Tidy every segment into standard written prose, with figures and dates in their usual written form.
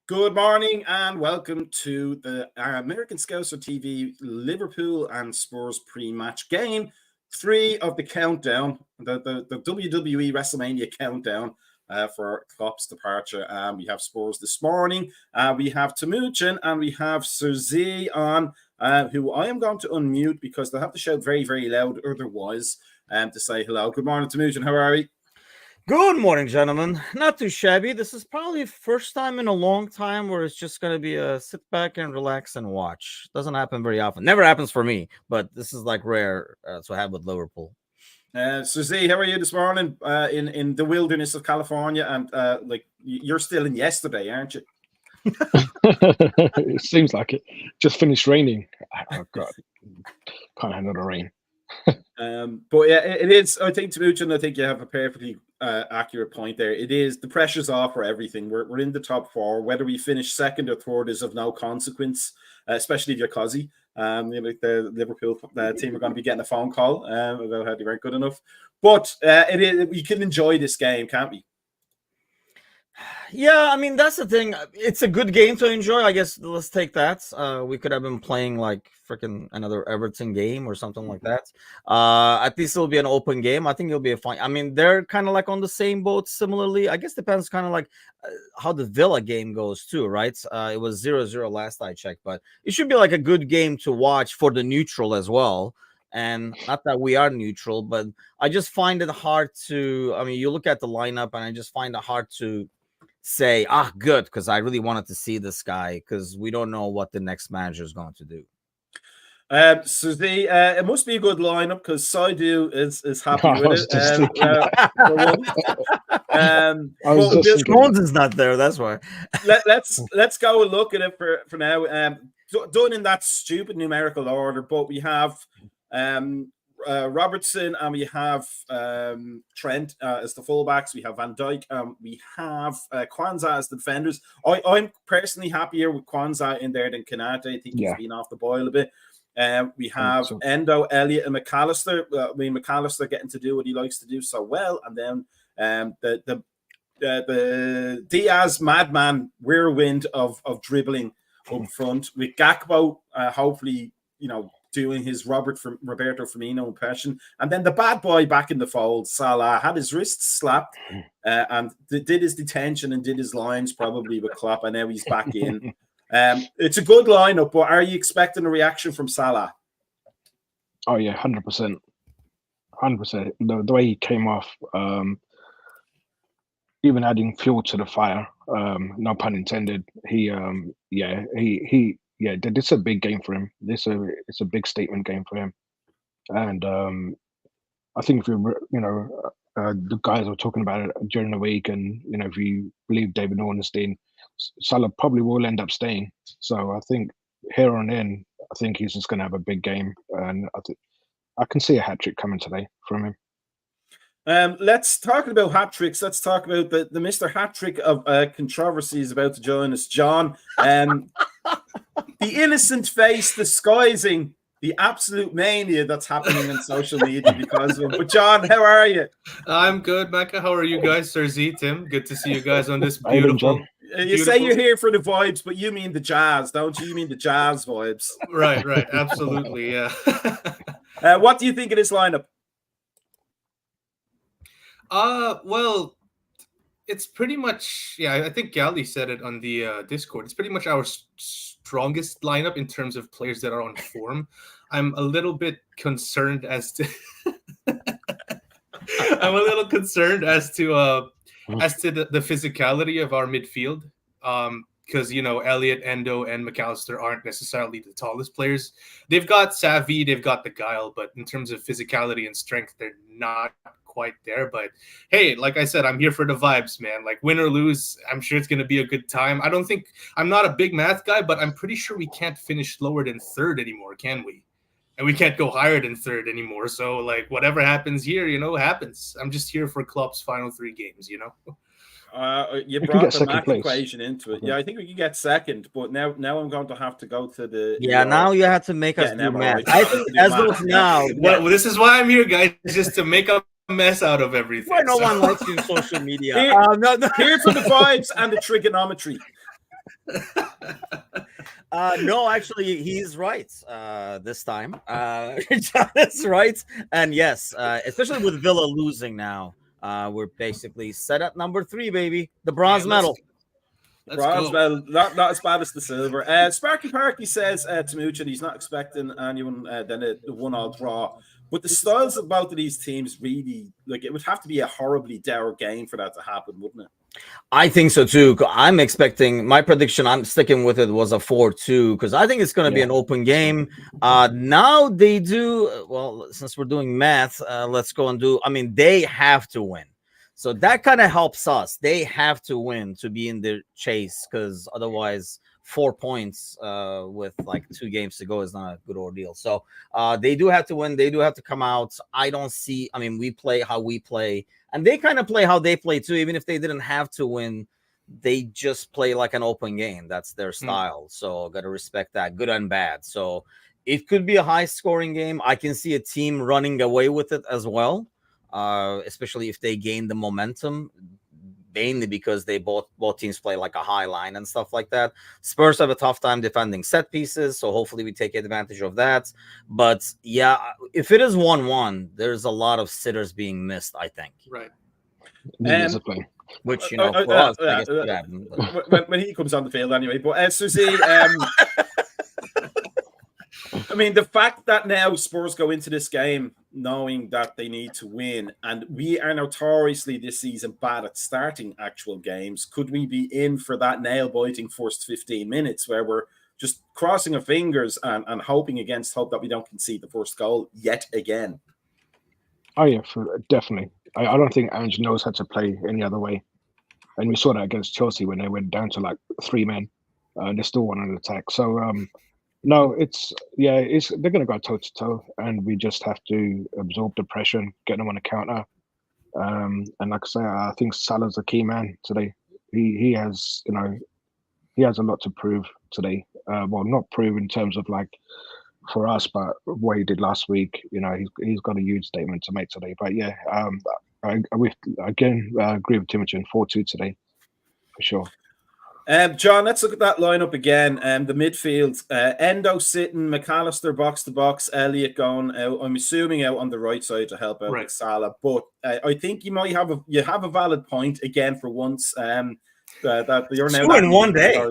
Good morning and welcome to the American Scouser TV Liverpool and Spurs pre-match game 3 of the countdown, the WWE WrestleMania countdown for Klopp's departure. We have Spurs this morning, we have Timuchin and we have Sir Z on, who I am going to unmute because they'll have to shout very, very loud otherwise to say hello. Good morning, Timuchin. How are we? Good morning, gentlemen. Not too shabby. This is probably the first time in a long time where it's just going to be a sit back and relax and watch. Doesn't happen very often. Never happens for me, but this is like rare. That's what I have with Liverpool. So Z, how are you this morning in the wilderness of California? And like you're still in yesterday, aren't you? It seems like it. Just finished raining. Oh God, can't handle the rain. But yeah, it is. I think Timuchin, I think you have a perfectly accurate point there. It is the pressure's off for everything. We're in the top 4. Whether we finish second or third is of no consequence, especially if you're Cozzy. The Liverpool team are going to be getting a phone call about how they weren't good enough. But it is. We can enjoy this game, can't we? Yeah, I mean, that's the thing. It's a good game to enjoy. I guess let's take that. We could have been playing like freaking another Everton game or something like that. At least it'll be an open game. I think it'll be a fine. I mean, they're kind of like on the same boat similarly. I guess depends kind of like how the Villa game goes too, right? It was 0-0 last I checked, but it should be like a good game to watch for the neutral as well. And not that we are neutral, but I just find it hard to, I mean, you look at the lineup and I just find it hard to say, good, because I really wanted to see this guy because we don't know what the next manager is going to do. So it must be a good lineup because Saidu is happy with it. Stones is not there, that's why. let's go and look at it for now. Done in that stupid numerical order, but we have Robertson and we have Trent as the fullbacks. We have Van Dijk. We have Kwanzaa as the defenders. I'm personally happier with Kwanzaa in there than Kanate. I think he's been off the boil a bit. We have Endo, Elliott, and McAllister. McAllister getting to do what he likes to do so well, and then the Diaz madman whirlwind of dribbling up front with Gakpo. Hopefully, doing his Roberto Firmino impression. And then the bad boy back in the fold, Salah, had his wrists slapped and did his detention and did his lines probably with Klopp, and now he's back in. It's a good lineup, but are you expecting a reaction from Salah? Oh, yeah, 100%. 100%. The way he came off, even adding fuel to the fire, no pun intended, this is a big game for him. It's a big statement game for him, and I think if the guys were talking about it during the week, and if you believe David Ornstein, Salah probably will end up staying. So I think here on in, I think he's just going to have a big game, and I can see a hat trick coming today from him. Let's talk about hat tricks. Let's talk about the Mr. Hat Trick of controversy is about to join us, John. The innocent face disguising the absolute mania that's happening on social media because of it. But John, how are you? I'm good, Mecca. How are you guys? Sir Z, Tim, good to see you guys on this beautiful. You say you're here for the vibes, but you mean the jazz, don't you? You mean the jazz vibes. Right, absolutely, yeah. What do you think of this lineup? Well, it's pretty much, I think Gally said it on the Discord. It's pretty much our strongest lineup in terms of players that are on form. I'm a little bit concerned as to the physicality of our midfield. Because Elliott, Endo, and McAllister aren't necessarily the tallest players. They've got savvy, they've got the guile, but in terms of physicality and strength, they're not quite there. But hey, like I said, I'm here for the vibes, man. Like win or lose, I'm sure it's going to be a good time. I'm not a big math guy, but I'm pretty sure we can't finish lower than third anymore, can we? And we can't go higher than third anymore. So like whatever happens here, happens. I'm just here for Klopp's final 3 games, You brought the math equation into it. Yeah, I think we can get second, but now I'm going to have to go to the. Yeah, now you have to make us do math. I think as of now. Well, this is why I'm here, guys, just to make a mess out of everything. Why no one likes you on social media? Here for the vibes and the trigonometry. No, actually, he's right this time. John is right. And yes, especially with Villa losing now, we're basically set at number 3, baby. The bronze medal. Let's Bronze go. medal, not as bad as the silver. Sparky Parky says to Mooch, he's not expecting anyone than a 1-1 draw. But the styles of both of these teams really, like, it would have to be a horribly dour game for that to happen, wouldn't it? I think so too. I'm expecting, my prediction, I'm sticking with it, was a 4-2 because I think it's going to be an open game. Now they do, well, since we're doing math, let's go and do, I mean, they have to win. So that kind of helps us. They have to win to be in the chase because otherwise 4 points with like 2 games to go is not a good ordeal. So they do have to win. They do have to come out. I don't see, I mean, we play how we play. And they kind of play how they play too. Even if they didn't have to win, they just play like an open game. That's their style. So got to respect that, good and bad. So it could be a high-scoring game. I can see a team running away with it as well, especially if they gain the momentum, mainly because they both teams play like a high line and stuff like that. Spurs have a tough time defending set pieces, so hopefully we take advantage of that. But yeah, if it is 1-1, there's a lot of sitters being missed, I think. Right. Which, you know, for us, I guess could happen. When he comes on the field anyway. But Susie, I mean, the fact that now Spurs go into this game knowing that they need to win, and we are notoriously this season bad at starting actual games, could we be in for that nail-biting first 15 minutes where we're just crossing our fingers and hoping against hope that we don't concede the first goal yet again? Oh, yeah, definitely. I don't think Ange knows how to play any other way. And we saw that against Chelsea when they went down to like 3 men. They still won an attack. So, no, they're going to go toe to toe, and we just have to absorb the pressure and get them on a counter. And like I say, I think Salah's a key man today. He has, he has a lot to prove today. Well, not prove in terms of like for us, but what he did last week. He's got a huge statement to make today. But yeah, I agree with Timothy 4-2 today for sure. John, let's look at that lineup again. The midfield, Endo sitting, McAllister box to box, Elliott going out. I'm assuming out on the right side to help out with Salah. But I think you might have a valid point again for once. That you're now 2 in 1 day.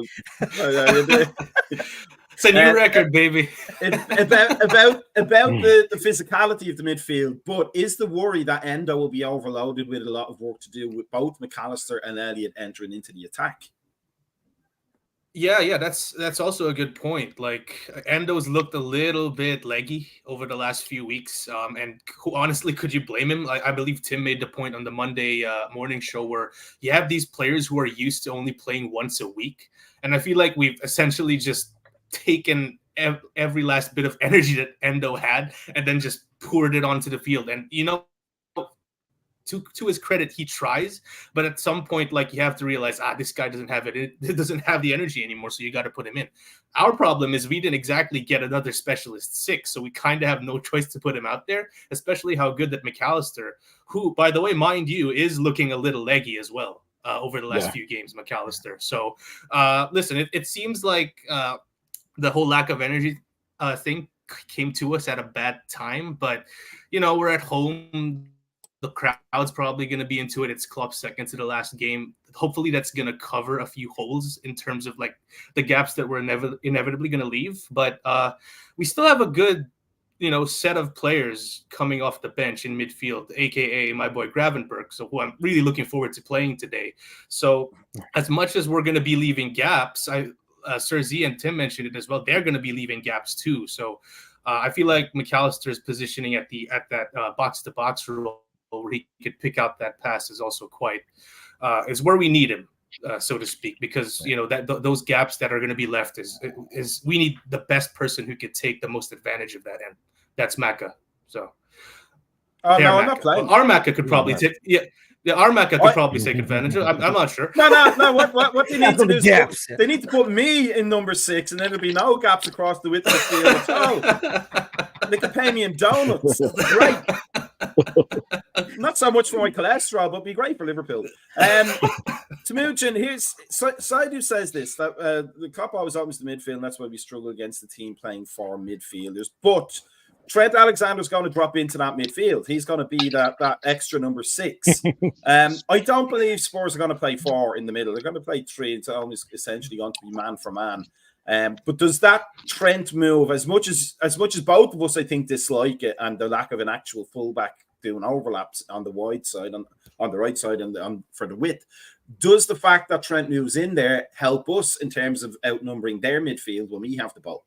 It's a new record, baby. about the physicality of the midfield, but is the worry that Endo will be overloaded with a lot of work to do with both McAllister and Elliott entering into the attack? Yeah, that's also a good point. Like, Endo's looked a little bit leggy over the last few weeks, and honestly, could you blame him? I believe Tim made the point on the Monday morning show where you have these players who are used to only playing once a week, and I feel like we've essentially just taken every last bit of energy that Endo had and then just poured it onto the field. And to his credit, he tries, but at some point, like, you have to realize, this guy doesn't have it. It doesn't have the energy anymore, so you got to put him in. Our problem is we didn't exactly get another specialist 6, so we kind of have no choice to put him out there, especially how good that McAllister, who, by the way, mind you, is looking a little leggy as well over the last few games, McAllister. So, listen, it seems like the whole lack of energy thing came to us at a bad time, but, we're at home. The crowd's probably going to be into it. It's Klopp's second to the last game. Hopefully that's going to cover a few holes in terms of like the gaps that we're inevitably going to leave. But we still have a good, set of players coming off the bench in midfield, aka my boy Gravenberg, so who I'm really looking forward to playing today. So as much as we're going to be leaving gaps, Sir Z and Tim mentioned it as well, they're going to be leaving gaps too. So I feel like McAllister's positioning at that box-to-box role, where he could pick out that pass, is also quite is where we need him, so to speak, because those gaps that are going to be left is we need the best person who could take the most advantage of that end. That's Maka. So I'm not playing. Our Maka could probably take our Maka could probably take advantage of. I'm not sure. No. What they need to do is they need to put me in number 6, and then there'll be no gaps across the width of the field. Oh, they could pay me in donuts. Great. Not so much for my cholesterol, but be great for Liverpool. Temujin, here's Saidu says this that the cop always opens the midfield, and that's why we struggle against the team playing for midfielders. But Trent Alexander's going to drop into that midfield. He's going to be that extra number 6. I don't believe Spurs are going to play 4 in the middle. They're going to play 3. It's almost essentially going to be man for man. But does that Trent move, as much as both of us, I think, dislike it, and the lack of an actual fullback doing overlaps on the wide side, on the right side, and for the width, does the fact that Trent moves in there help us in terms of outnumbering their midfield when we have the ball?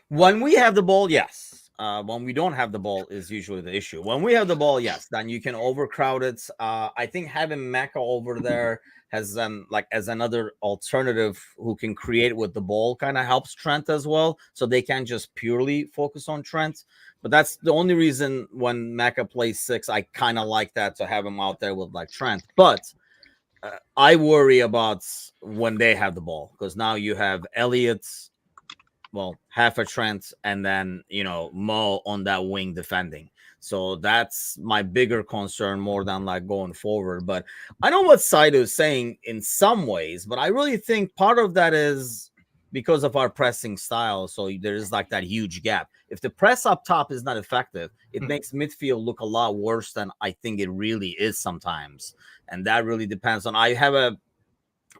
When we have the ball, yes. When we don't have the ball is usually the issue. When we have the ball, yes, then you can overcrowd it. I think having Maka over there has as another alternative who can create with the ball kind of helps Trent as well. So they can't just purely focus on Trent. But that's the only reason when Maka plays 6, I kind of like that, to have him out there with like Trent. But I worry about when they have the ball, because now you have Elliott, half a Trent, and then, Mo on that wing defending. So that's my bigger concern more than like going forward. But I know what Saido is saying in some ways, but I really think part of that is because of our pressing style. So there is like that huge gap. If the press up top is not effective, it makes midfield look a lot worse than I think it really is sometimes. And that really depends on, I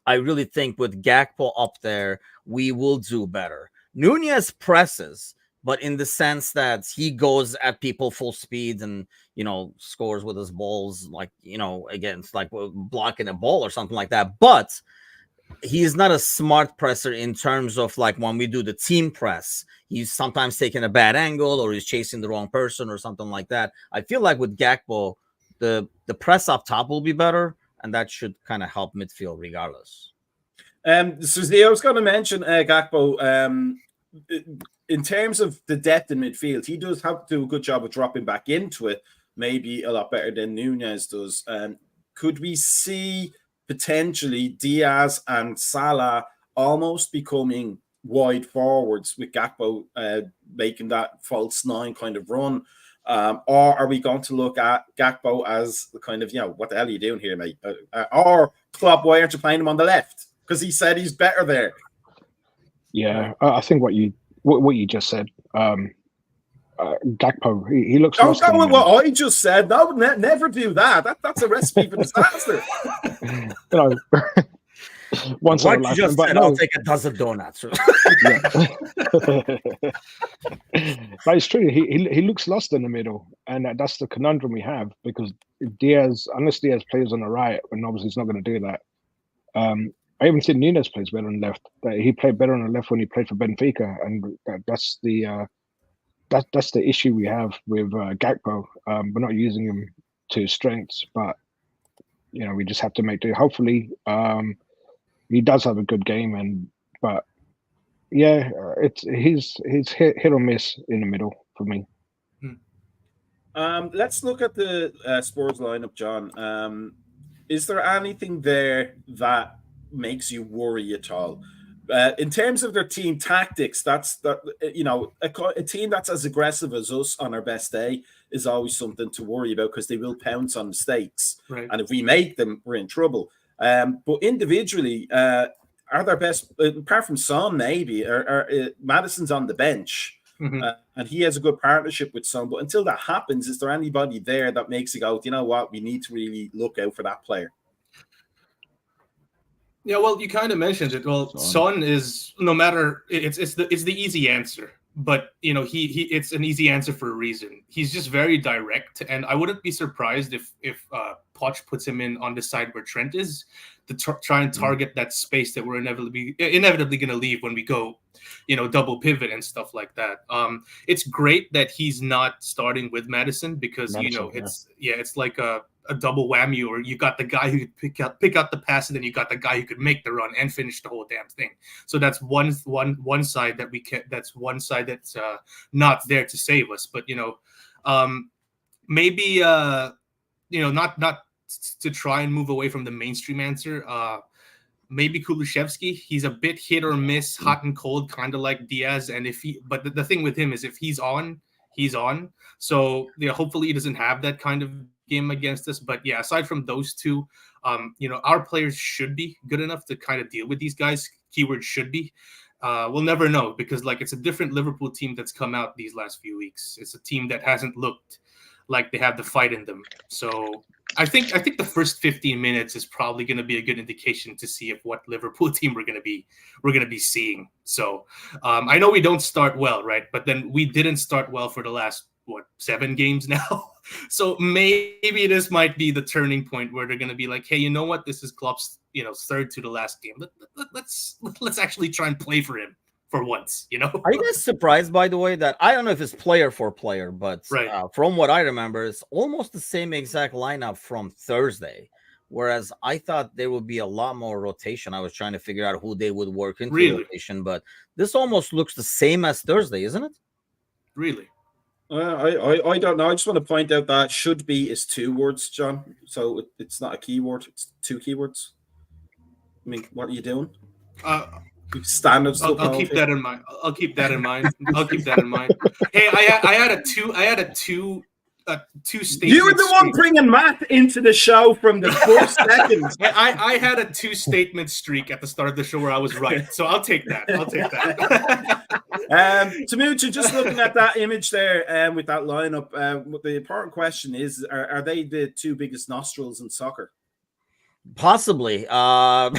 really think with Gakpo up there, we will do better. Nunez presses, but in the sense that he goes at people full speed and, scores with his balls, like, against like blocking a ball or something like that. But he's not a smart presser in terms of like when we do the team press, he's sometimes taking a bad angle or he's chasing the wrong person or something like that. I feel like with Gakpo, the press up top will be better, and that should kind of help midfield regardless. So I was going to mention Gakpo. In terms of the depth in midfield, he does have to do a good job of dropping back into it, maybe a lot better than Nunez does. Could we see potentially Diaz and Salah almost becoming wide forwards with Gakpo making that false 9 kind of run? Or are we going to look at Gakpo as the kind of, what the hell are you doing here, mate? Or Klopp, why aren't you playing him on the left? Because he said he's better there. Yeah, I think what you just said. Gakpo, he looks. Don't go with what I just said. No, never do that. That's a recipe for disaster. Once what you just said, I'll take a dozen donuts. But it's true. He looks lost in the middle, and that's the conundrum we have, because unless Diaz plays on the right, and obviously he's not going to do that. I even think Nunez plays better on the left. He played better on the left when he played for Benfica, and that's the issue we have with Gakpo. We're not using him to his strengths, but we just have to make do. Hopefully, he does have a good game, but he's hit or miss in the middle for me. Let's look at the Spurs lineup, John. Is there anything there that makes you worry at all? In terms of their team tactics, a team that's as aggressive as us on our best day is always something to worry about, because they will pounce on mistakes. Right. And if we make them, we're in trouble. But individually, are their best, apart from Son, maybe, Maddison's on the bench, and he has a good partnership with Son. But until that happens, is there anybody there that makes you go, you know what, we need to really look out for that player? Yeah, well, you kind of mentioned it. Well, Son is, no matter, it's the easy answer, but it's an easy answer for a reason. He's just very direct, and I wouldn't be surprised if Poch puts him in on the side where Trent is, to try and target that space that we're inevitably going to leave when we go, double pivot and stuff like that. It's great that he's not starting with Maddison, because it's like a double whammy, or you got the guy who could pick out the pass, and then you got the guy who could make the run and finish the whole damn thing. So that's one side that we can. That's one side that's not there to save us. But maybe not to try and move away from the mainstream answer. Maybe Kulusevski. He's a bit hit or miss, hot and cold, kind of like Diaz. And but the thing with him is, if he's on, he's on. So hopefully he doesn't have that kind of game against us. But yeah, aside from those two, our players should be good enough to kind of deal with these guys. Keyword should be. We'll never know because it's a different Liverpool team that's come out these last few weeks. It's a team that hasn't looked like they have the fight in them. So I think the first 15 minutes is probably going to be a good indication to see if what Liverpool team we're going to be seeing. So I know we don't start well, right? But then we didn't start well for the last 7 games now. So maybe this might be the turning point where they're going to be like, hey, you know what? This is Klopp's third to the last game. Let's actually try and play for him for once. Are you guys surprised, by the way, that I don't know if it's player for player, but right. From what I remember, it's almost the same exact lineup from Thursday. Whereas I thought there would be a lot more rotation. I was trying to figure out who they would work into rotation, but this almost looks the same as Thursday, isn't it? Really? I don't know. I just want to point out that should be is 2 words, John. So it's not a keyword. It's 2 keywords. I mean, what are you doing? Standards. I'll keep that in mind. I'll keep that in mind. Hey, I had a two statements. You were the one bringing Matt into the show from the first second. I had a 2 statement streak at the start of the show where I was right, so I'll take that. Tamucha, just looking at that image there with that lineup, the important question is: Are they the 2 biggest nostrils in soccer? Possibly. I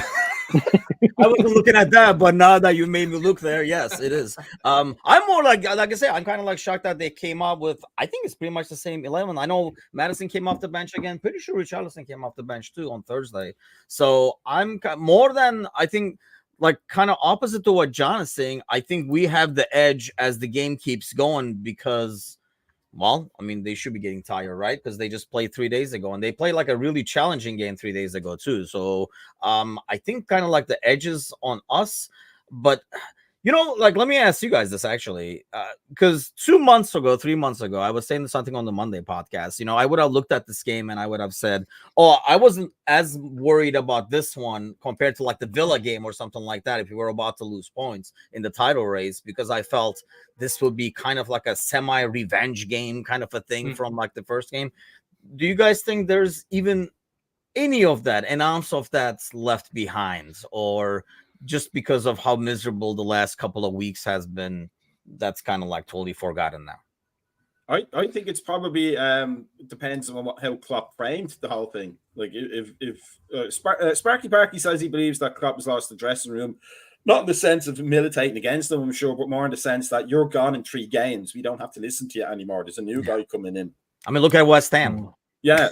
wasn't looking at that, but now that you made me look there, yes, it is. I'm more like I say, I'm kind of shocked that they came up with. I think it's pretty much the same 11. I know Madison came off the bench again. Pretty sure Richarlison came off the bench too on Thursday. So I'm more than I think. Kind of opposite to what John is saying, I think we have the edge as the game keeps going because, well, I mean, they should be getting tired, right? Because they just played 3 days ago and they played a really challenging game 3 days ago too. So I think kind of the edges on us, but let me ask you guys this actually, because 3 months ago, I was saying something on the Monday podcast. I would have looked at this game and I would have said, oh, I wasn't as worried about this one compared to the Villa game or something like that if we were about to lose points in the title race, because I felt this would be kind of a semi-revenge game kind of a thing from the first game. Do you guys think there's even any of that, an ounce of that's left behind, or just because of how miserable the last couple of weeks has been, that's kind of totally forgotten now? I think it's probably depends on how Klopp framed the whole thing. If Sparky Parky says he believes that Klopp has lost the dressing room, not in the sense of militating against them, I'm sure, but more in the sense that you're gone in 3 games. We don't have to listen to you anymore. There's a new guy coming in. I mean, look at West Ham. Yeah.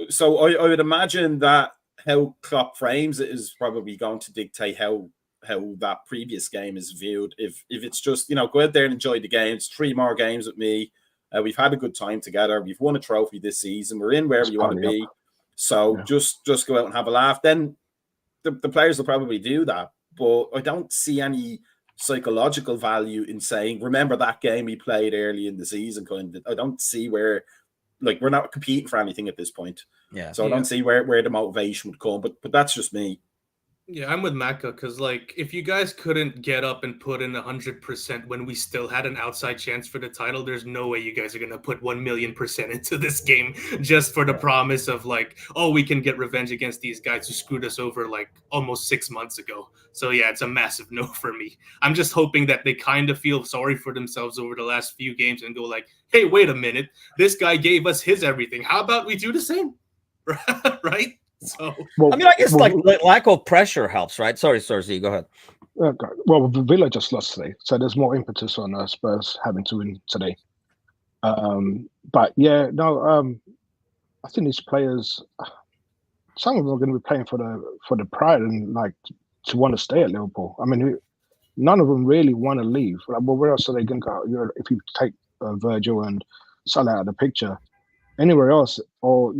So I would imagine that how Klopp frames it is probably going to dictate how that previous game is viewed. If it's just, go out there and enjoy the games, 3 more games with me. We've had a good time together. We've won a trophy this season. We're in where we want to be. So just go out and have a laugh. Then the players will probably do that. But I don't see any psychological value in saying, remember that game we played early in the season. I don't see where, we're not competing for anything at this point. Yeah. So I don't see where the motivation would come, but that's just me. Yeah, I'm with Maka because, if you guys couldn't get up and put in 100% when we still had an outside chance for the title, there's no way you guys are going to put 1,000,000% into this game just for the promise of, we can get revenge against these guys who screwed us over, almost 6 months ago. So, yeah, it's a massive no for me. I'm just hoping that they kind of feel sorry for themselves over the last few games and go hey, wait a minute. This guy gave us his everything. How about we do the same? Right? So, I mean, I guess lack of pressure helps, right? Sorry, Cersei, go ahead. Well, Villa just lost today, so there's more impetus on Spurs having to win today. But yeah, no, I think these players, some of them are going to be playing for the pride and to want to stay at Liverpool. I mean, none of them really want to leave. Well, where else are they going to go? If you take Virgil and Salah out of the picture, anywhere else, or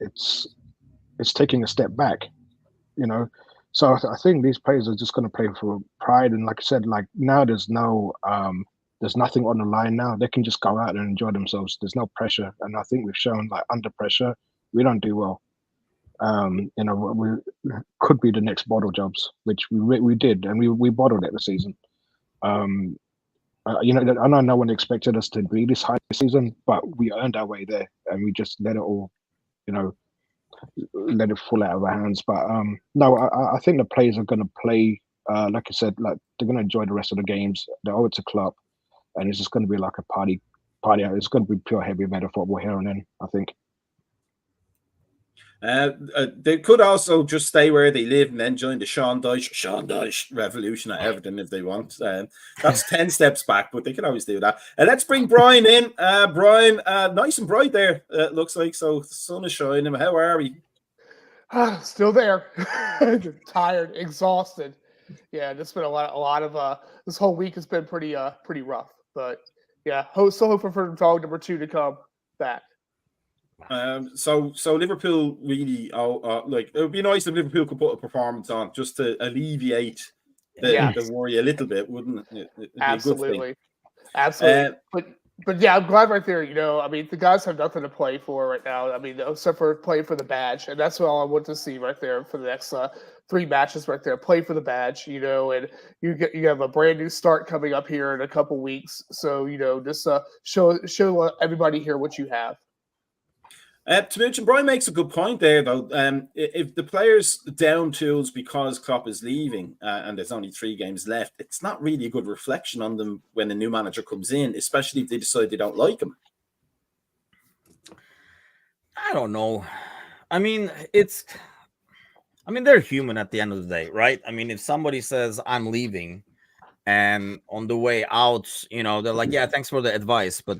it's taking a step back, So I think these players are just going to play for pride, and like I said, now there's nothing on the line now. They can just go out and enjoy themselves. There's no pressure, and I think we've shown under pressure we don't do well. We could be the next bottle jobs, which we did, and we bottled it this season. I know no one expected us to be this high this season, but we earned our way there, and we just let it all, let it fall out of our hands. But no, I think the players are going to play. Like I said, like they're going to enjoy the rest of the games. They owe it to club, and it's just going to be like a party. It's going to be pure heavy metal football here and then, I think. They could also just stay where they live and then join the Sean Dyche revolution at Everton if they want. That's 10 steps back, but they can always do that. Let's bring Brian in. Brian, nice and bright there, looks like. So the sun is shining. How are we? Still there. Tired, exhausted. Yeah, there's been a lot of this whole week has been pretty rough. But yeah, still hoping for dog number 2 to come back. So Liverpool really, like it would be nice if Liverpool could put a performance on just to alleviate the worry a little bit, wouldn't it? Absolutely. But yeah, I'm glad right there. I mean, the guys have nothing to play for right now. I mean, except for playing for the badge, and that's what all I want to see right there for the next 3 matches right there. Play for the badge, and you have a brand new start coming up here in a couple weeks. So just show everybody here what you have. To mention, Brian makes a good point there, though. If the players down tools because Klopp is leaving and there's only 3 games left, it's not really a good reflection on them when a new manager comes in, especially if they decide they don't like him. I don't know. I mean, they're human at the end of the day, right? I mean, if somebody says, I'm leaving, and on the way out, they're like, yeah, thanks for the advice, but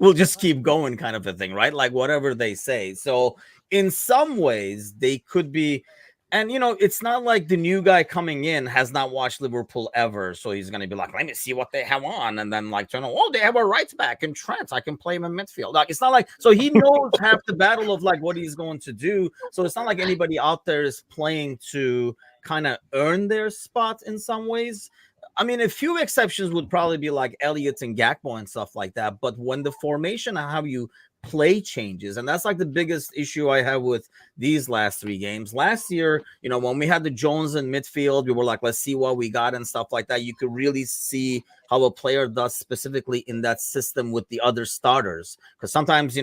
we'll just keep going, kind of a thing, right? Like whatever they say. So in some ways they could be, and it's not like the new guy coming in has not watched Liverpool ever, so he's going to be like, let me see what they have on, and then like turn on, oh, they have a right back and Trent, I can play him in midfield. Like it's not like, so he knows half the battle of like what he's going to do. So it's not like anybody out there is playing to kind of earn their spot in some ways. I mean, a few exceptions would probably be like Elliott and Gakpo and stuff like that. But when the formation and how you play changes, and that's like the biggest issue I have with these last 3 games. Last year, when we had the Jones in midfield, we were like, let's see what we got and stuff like that. You could really see how a player does specifically in that system with the other starters. Because sometimes,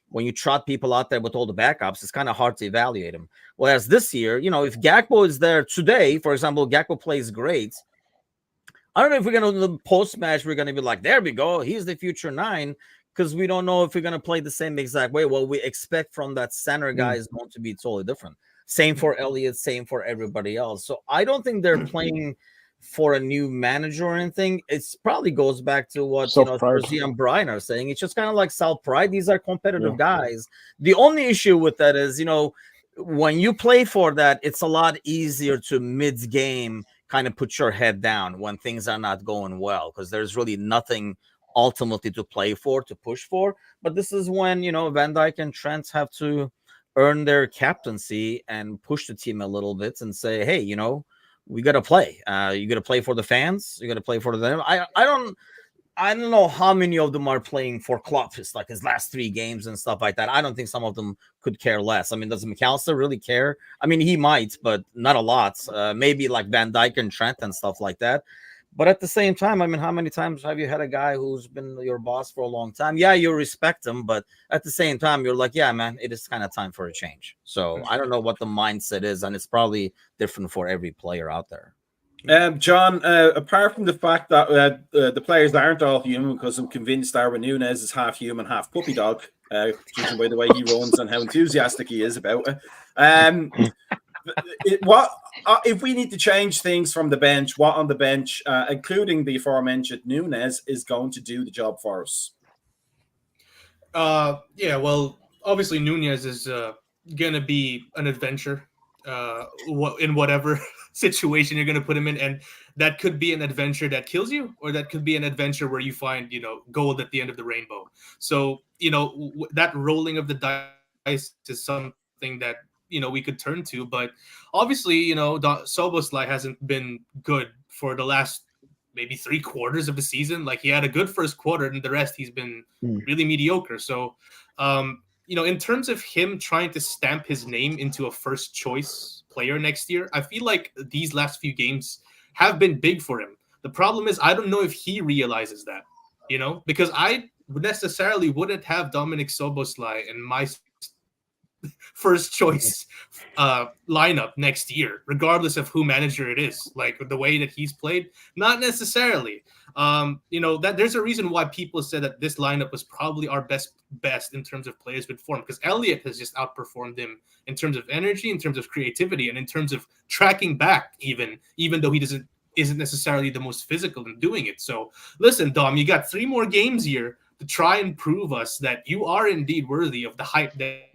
when you trot people out there with all the backups, it's kind of hard to evaluate them. Whereas this year, if Gakpo is there today, for example, Gakpo plays great. I don't know if we're going to, the post-match, we're going to be like, there we go, he's the future 9, because we don't know if we're going to play the same exact way. What we expect from that center guy is going to be totally different. Same for Elliott, same for everybody else. So I don't think they're playing for a new manager or anything. It probably goes back to what Spursy and Brian are saying. It's just kind of like self-pride. These are competitive guys. The only issue with that is, when you play for that, it's a lot easier to mid-game kind of put your head down when things are not going well, because there's really nothing ultimately to play for, to push for. But this is when, Van Dijk and Trent have to earn their captaincy and push the team a little bit and say, hey, we got to play. You got to play for the fans. You got to play for them. I don't know how many of them are playing for Klopp, like his last 3 games and stuff like that. I don't think some of them could care less. I mean, does McAllister really care? I mean, he might, but not a lot. Maybe like Van Dijk and Trent and stuff like that. But at the same time, I mean, how many times have you had a guy who's been your boss for a long time? Yeah, you respect him, but at the same time, you're like, yeah, man, it is kind of time for a change. So I don't know what the mindset is, and it's probably different for every player out there. John, apart from the fact that the players aren't all human, because I'm convinced Darwin Núñez is half human, half puppy dog, judging by the way he runs and how enthusiastic he is about it. What if we need to change things from the bench? What on the bench, including the aforementioned Núñez, is going to do the job for us? Yeah, well, obviously Núñez is going to be an adventure in whatever situation you're going to put him in, and that could be an adventure that kills you, or that could be an adventure where you find gold at the end of the rainbow. So that rolling of the dice is something that we could turn to, but obviously Szoboszlai hasn't been good for the last maybe 3 quarters of the season. Like, he had a good first quarter, and the rest he's been really mediocre. So in terms of him trying to stamp his name into a first choice player next year, I feel like these last few games have been big for him. The problem is I don't know if he realizes that, because I necessarily wouldn't have Dominic Soboslai in my first choice lineup next year, regardless of who manager it is. Like the way that he's played, not necessarily. That there's a reason why people said that this lineup was probably our best in terms of players with form, because Elliott has just outperformed him in terms of energy, in terms of creativity, and in terms of tracking back, even though he isn't necessarily the most physical in doing it. So listen, Dom, you got 3 more games here to try and prove us that you are indeed worthy of the hype that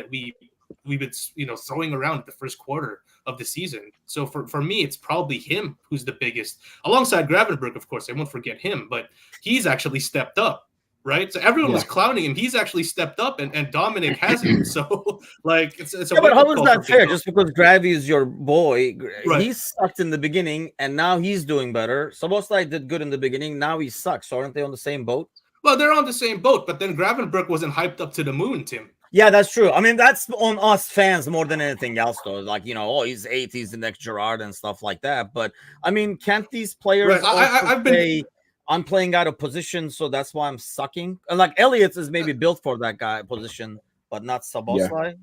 we've been throwing around at the first quarter of the season. So for me, it's probably him who's the biggest, alongside Gravenberg, of course. I won't forget him, but he's actually stepped up, right? So everyone was clowning him. He's actually stepped up, and Dominic hasn't. So like it's a but how is that fair? Dom. Just because Gravy is your boy, Right. He sucked in the beginning, and now he's doing better. Soboslai did good in the beginning. Now he sucks. So aren't they on the same boat? Well, they're on the same boat, but then Gravenberg wasn't hyped up to the moon, Tim. Yeah, that's true. I mean, that's on us fans more than anything else, though. Like, he's 8, he's the next Gerrard and stuff like that. But I mean, can't these players I've been I'm playing out of position, so that's why I'm sucking? And like Elliott is maybe built for that guy position, but not Soboslai.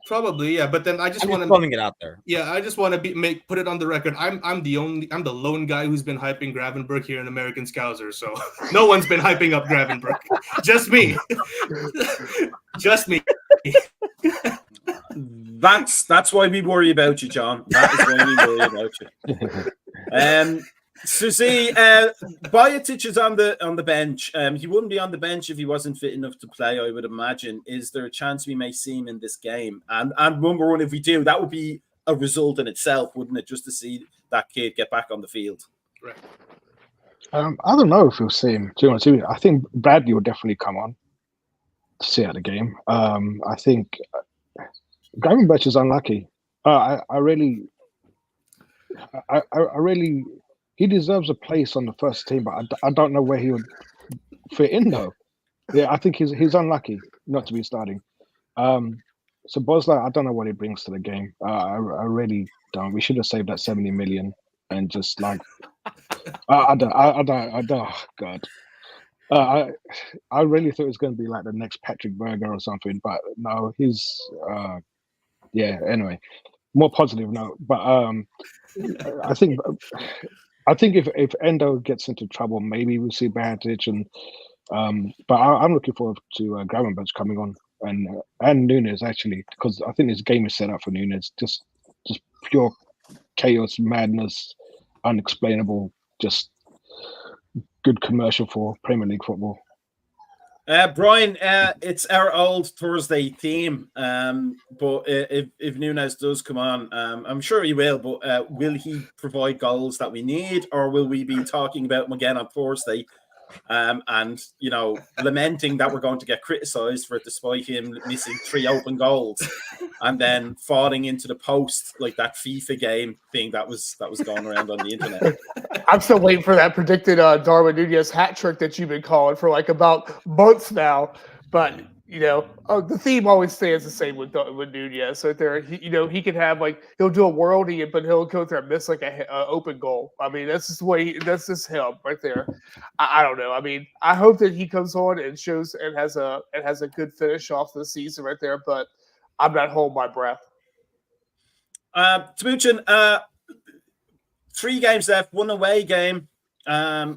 Probably, yeah. But then I just want to throwing it out there. Yeah, I just want to put it on the record. I'm the lone guy who's been hyping Gravenberg here in American Scouser. So no one's been hyping up Gravenberg. Just me. Just me. That's why we worry about you, John. That is why we worry about you. So see, Bojatic is on the bench. He wouldn't be on the bench if he wasn't fit enough to play, I would imagine. Is there a chance we may see him in this game? And number one, if we do, that would be a result in itself, wouldn't it? Just to see that kid get back on the field. Right. I don't know if we'll see him. To be honest with you, I think Bradley will definitely come on to see out the game. I think Gravenberch is unlucky. I really. He deserves a place on the first team, but I don't know where he would fit in though. Yeah, I think he's unlucky not to be starting. So Bosley, I don't know what he brings to the game. I really don't. We should have saved that 70 million and just like I don't. Oh God. I really thought it was going to be like the next Patrick Berger or something, but no, he's Anyway, more positive note, but I think if Endo gets into trouble, maybe we'll see Bojatic and but I'm looking forward to Gravenberch coming on and Nunes actually, because I think this game is set up for Nunes. Just pure chaos, madness, unexplainable, just good commercial for Premier League football. Brian, it's our old Thursday theme, but if Nunes does come on, I'm sure he will, but will he provide goals that we need, or will we be talking about him again on Thursday and, lamenting that we're going to get criticised for it despite him missing 3 open goals and then falling into the post like that FIFA game thing that was going around on the internet? I'm still waiting for that predicted Darwin Nunez hat trick that you've been calling for like about months now. But the theme always stays the same with Nunez. So there, he can have he'll do a worldie, but he'll go there and miss like a open goal. I mean, that's just the way. That's just him right there. I don't know. I mean, I hope that he comes on and shows and has a good finish off the season right there. But I'm not holding my breath. Timuchin, 3 games left, 1 away game,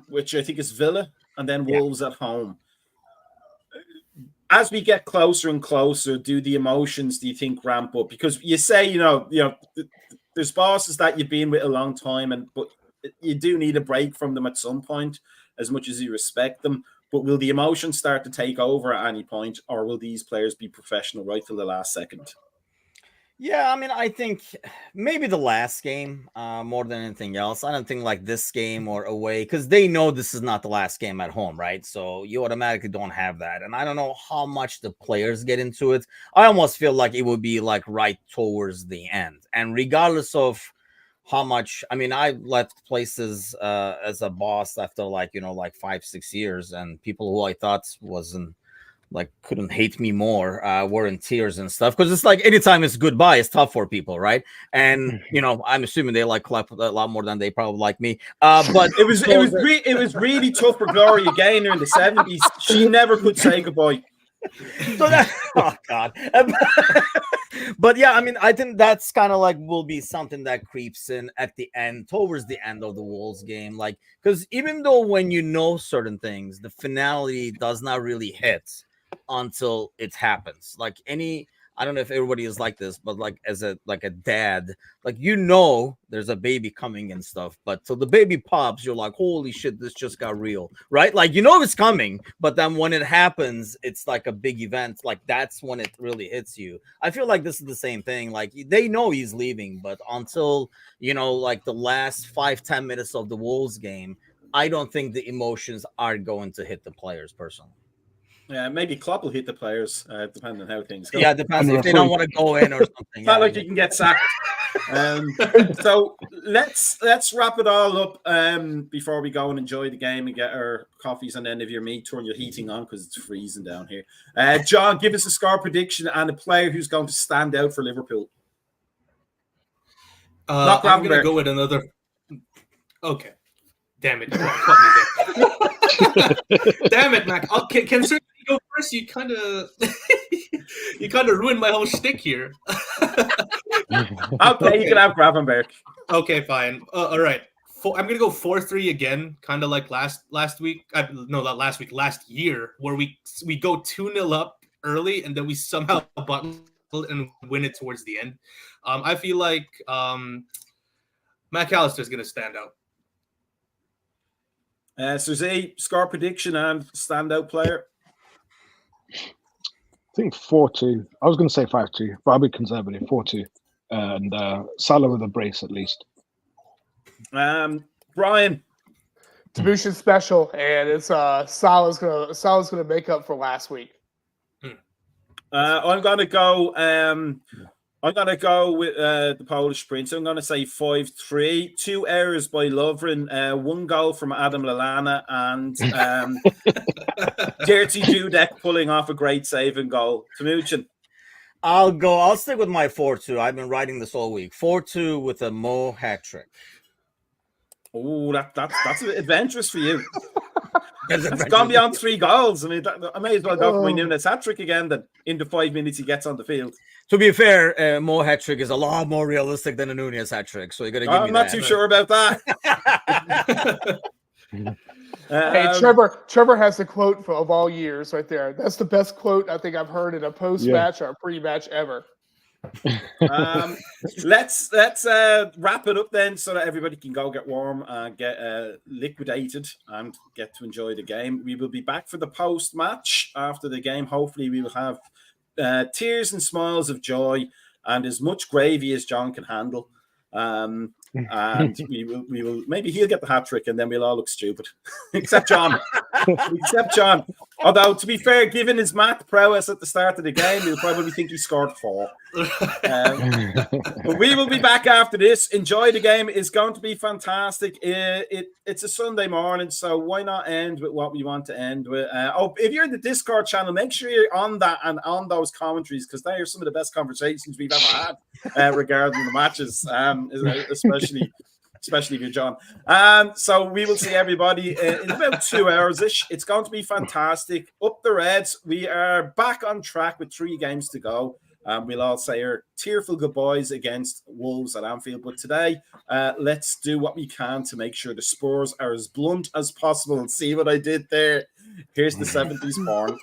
which I think is Villa, and then Wolves at home. As we get closer and closer, do the emotions, do you think, ramp up? Because you say, there's bosses that you've been with a long time, but you do need a break from them at some point, as much as you respect them. But will the emotions start to take over at any point, or will these players be professional right till the last second? Yeah, I mean, I think maybe the last game more than anything else. I don't think like this game or away, because they know this is not the last game at home, right? So you automatically don't have that. And I don't know how much the players get into it. I almost feel like it would be like right towards the end. And regardless of how much, I mean, I left places as a boss after 5-6 years, and people who I thought like couldn't hate me more, were in tears and stuff, because it's like anytime it's goodbye, it's tough for people, right? And I'm assuming they like Klopp a lot more than they probably like me. But it was really tough for Gloria Gaynor in the 70s. She never could say goodbye. So that, oh god. But yeah, I mean, I think that's kind of like will be something that creeps in at the end, towards the end of the Wolves game, like, because even though when you know certain things, the finality does not really hit until it happens. Like I don't know if everybody is like this, but like as a dad, like there's a baby coming and stuff, but till the baby pops, you're like, holy shit, this just got real, right? Like it's coming, but then when it happens, it's like a big event. Like that's when it really hits you. I feel like this is the same thing. Like they know he's leaving, but until like the last 5-10 minutes of the Wolves game, I don't think the emotions are going to hit the players personally. Yeah, maybe Klopp will hit the players, depending on how things go. Yeah, it depends if they don't want to go in or something. It's not like you can get sacked. So let's wrap it all up before we go and enjoy the game and get our coffees, and then if you're me, turn your heating on because it's freezing down here. John, give us a score prediction and a player who's going to stand out for Liverpool. I'm going to go with another. Okay. Damn it. Damn it, Mac. Okay, can you go first? You kind of ruined my whole shtick here. Okay, you can have Gravenberg. Okay, fine. All right. I'm gonna go 4-3 again, kind of like last week. Not last week, last year, where we go 2-0 up early and then we somehow bottle and win it towards the end. I feel like McAllister is gonna stand out. Suzy, score prediction and standout player. I think 4-2. I was going to say 5-2, but I'll be conservative. 4-2, and Salah with a brace at least. Brian. Debution special, and it's Salah's gonna make up for last week. I'm gonna go. I'm going to go with the Polish Prince. I'm going to say 5-3. 2 errors by Lovren. 1 goal from Adam Lallana. And Dirty Dudek pulling off a great saving goal. Tamuchin. I'll stick with my 4-2. I've been writing this all week. 4-2 with a Mo hat trick. Oh, that's adventurous for you. It's gone beyond 3 goals. I mean, I may as well go for my Nunes hat trick again than in the 5 minutes he gets on the field. To be fair, Mo hat trick is a lot more realistic than a Nunes hat trick, so you're gonna give me that. I'm not too sure about that. Hey, Trevor has the quote of all years right there. That's the best quote I think I've heard in a post-match or a pre-match ever. Let's wrap it up then, so that everybody can go get warm and get liquidated and get to enjoy the game. We will be back for the post-match after the game. Hopefully, we will have tears and smiles of joy and as much gravy as John can handle. And we will maybe he'll get the hat trick and then we'll all look stupid. Except John. Although to be fair, given his math prowess at the start of the game, he'll probably think he scored 4. But we will be back after this. Enjoy the game. It's going to be fantastic. It's a Sunday morning, so why not end with what we want to end with? If you're in the Discord channel, make sure you're on that and on those commentaries, because they are some of the best conversations we've ever had regarding the matches, especially with John. So we will see everybody in about 2 hours-ish. It's going to be fantastic. Up the Reds. We are back on track with 3 games to go. We'll all say our tearful goodbyes against Wolves at Anfield. But today, let's do what we can to make sure the Spurs are as blunt as possible. And see what I did there? Here's the 70s porn.